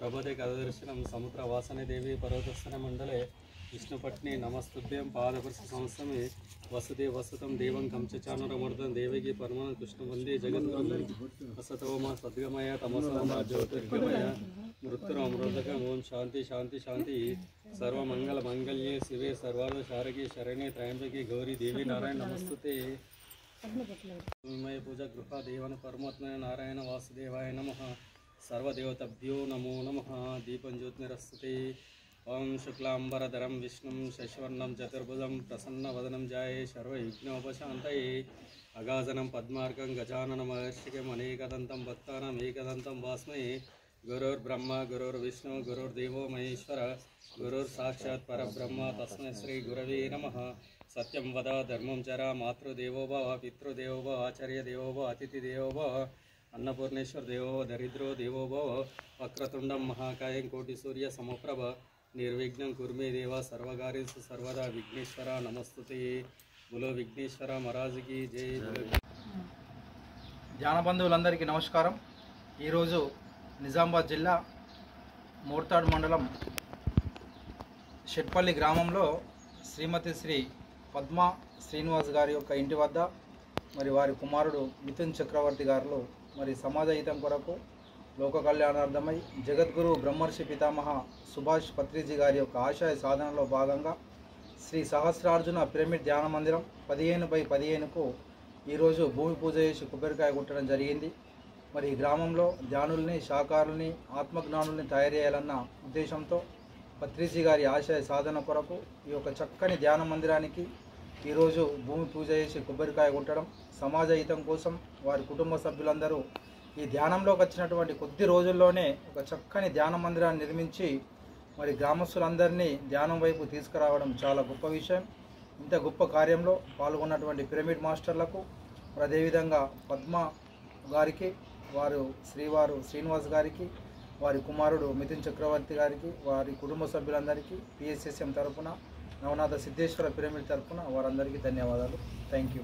प्रभते कददर्शनं समुद्रवासने देवी पर्वतस्थने मंडले विष्णुपत्नी नमस्तुभ्यं पादपर्श संस्थमे वसुदेव वसुतं देवं कंचचानुरमर्दन देवकी परमान कृष्णवंदे जगद्गुरुं असतोमा सद्गमय तमसोमा ज्योतिर्गमय मृत्युरमृतकं ओम शांति शांति शांति सर्वमंगल मंगल्ये शिवे सर्वार्थ शारगे शरण्ये त्र्यंबके गौरी देवी नारायण नमस्तुते मय पूजा गृह देवन परमात्मने नारायण वासुदेवाय नमः सर्वदेवताभ्यो नमो नमः दीपं ज्योतिरस्तुते ओम शुक्लांबरधरं विष्णुं शशिवर्णं चतुर्भुजं प्रसन्नवदनं ध्याये सर्वविघ्नोपशान्तये अगाधनं पद्मार्कं गजाननमहर्षिकम् अनेकदन्तं भक्तानाम् एकदन्तं भास्महे गुरुर्ब्रह्मा गुरुर्विष्णु गुरुर्देवो महेश्वर गुरुर्साक्षात् परब्रह्म तस्मै श्री गुरवे नमः सत्यं वद धर्मं चर मातृदेवो भव पितृदेवो भव आचार्यदेवो भव अतिथिदेवो भव अन्नपूर्णेश्वर देवो दरिद्रो देवो भव वक्रतुंडं महाकायं कोटिसूर्य समप्रभ निर्विघ्नं कुर्मे देव सर्वकार्येषु सर्वदा विघ्नेश्वर नमस्तुते बोलो विघ्नेश्वर महाराज की जय। ధ్యాన బంధువులందరికీ నమస్కారం। ఈరోజు నిజామాబాద్ జిల్లా మోర్తాడ్ మండలం షెట్పల్లి గ్రామంలో శ్రీమతి శ్రీ పద్మ శ్రీనివాస్ గారి యొక్క ఇంటి వద్ద మరి వారి కుమారుడు మిథున్ చక్రవర్తి గారు మరి సమాజ హితం కొరకు లోక కళ్యాణార్థమై జగద్గురు బ్రహ్మర్షి పితామహ సుభాష్ పత్రిజీ గారి యొక్క ఆశయ సాధనలో భాగంగా శ్రీ సహస్రార్జున పిరమిడ్ ధ్యాన మందిరం 15/15కు ఈరోజు భూమి పూజ చేసి కొబ్బరికాయ కొట్టడం జరిగింది। మరి ఈ గ్రామంలో ధ్యానుల్ని శాకారుల్ని ఆత్మజ్ఞానుల్ని తయారు చేయాలన్న ఉద్దేశంతో పత్రిజీ గారి ఆశయ సాధన కొరకు ఈ యొక్క చక్కని ధ్యాన మందిరానికి ఈరోజు భూమి పూజ చేసి కొబ్బరికాయ కొట్టడం సమాజ హితం కోసం వారి కుటుంబ సభ్యులందరూ ఈ ధ్యానంలోకి వచ్చినటువంటి కొద్ది రోజుల్లోనే ఒక చక్కని ధ్యాన మందిరాన్ని నిర్మించి మరి గ్రామస్తులందరినీ ధ్యానం వైపు తీసుకురావడం చాలా గొప్ప విషయం। ఇంత గొప్ప కార్యంలో పాల్గొన్నటువంటి పిరమిడ్ మాస్టర్లకు అదేవిధంగా పద్మ గారికి వారు శ్రీనివాస్ గారికి వారి కుమారుడు మిథున్ చక్రవర్తి గారికి వారి కుటుంబ సభ్యులందరికీ PSSM తరపున నవనాథ సిద్ధేశ్వర పిరమిడ్ తరపున వారందరికీ ధన్యవాదాలు। Thank you.